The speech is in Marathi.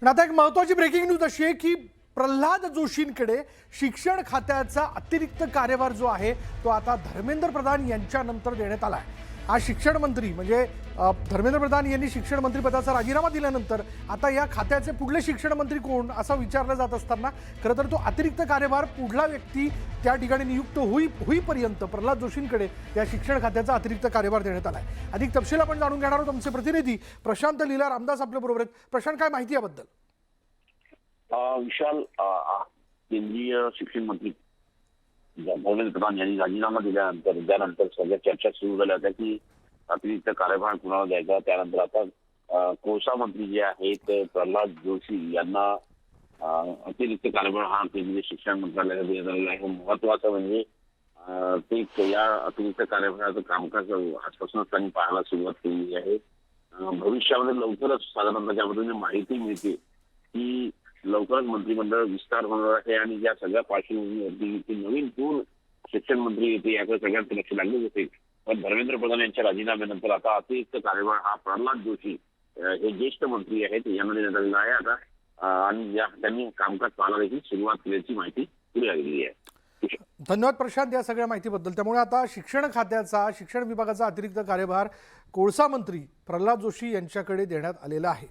पण आता एक महत्त्वाची ब्रेकिंग न्यूज अशी आहे की प्रल्हाद जोशींकडे शिक्षण खात्याचा अतिरिक्त कार्यभार जो आहे तो आता धर्मेंद्र प्रधान यांच्यानंतर देण्यात आला आहे। आज शिक्षण मंत्री म्हणजे धर्मेंद्र प्रधान यांनी शिक्षण मंत्री पदाचा राजीनामा दिल्यानंतर आता या खात्याचे पुढले शिक्षण मंत्री कोण असं विचारलं जात असताना खरं तर तो अतिरिक्त कार्यभार पुढला व्यक्ती त्या ठिकाणी नियुक्त होईपर्यंत प्रल्हाद जोशींकडे या शिक्षण खात्याचा अतिरिक्त कार्यभार देण्यात आला आहे। अधिक तपशील आपण जाणून घेणार आहोत। आमचे प्रतिनिधी प्रशांत लीला रामदास आपल्या बरोबर आहेत। प्रशांत, काय माहिती याबद्दल? विशाल, केंद्रीय शिक्षण मंत्री धर्मेंद्र प्रधान यांनी राजीनामा दिल्यानंतर त्यानंतर सगळ्या चर्चा सुरू झाल्या होत्या की अतिरिक्त कार्यभार कुणाला द्यायचा। त्यानंतर आता कोळसा मंत्री जे आहेत प्रल्हाद जोशी यांना अतिरिक्त कार्यभार हा केंद्रीय शिक्षण मंत्रालयाला देण्यात आलेला आहे। महत्वाचं म्हणजे ते या अतिरिक्त कार्यभाराचं कामकाज आजपासूनच त्यांनी पाहायला सुरुवात केली आहे। भविष्यामध्ये लवकरच साधारणतः त्याबद्दल माहिती मिळते की लवकरच मंत्रिमंडळ विस्तार होणार आहे आणि या सगळ्या पार्श्वभूमीवरती नवीन कोण शिक्षण मंत्री येते याकडे सगळ्यांचं लक्ष लागलं होते। पण धर्मेंद्र प्रधान यांच्या राजीनाम्यानंतर आता अतिरिक्त कार्यभार हा प्रल्हाद जोशी हे ज्येष्ठ मंत्री आहेत यांना देण्यात आलेला आहे आता, आणि त्यांनी कामकाज पाहायला देखील सुरुवात केल्याची माहिती पुढे आलेली आहे। धन्यवाद प्रशांत या सगळ्या माहितीबद्दल। त्यामुळे आता शिक्षण खात्याचा, शिक्षण विभागाचा अतिरिक्त कार्यभार कोळसा मंत्री प्रल्हाद जोशी यांच्याकडे देण्यात आलेला आहे।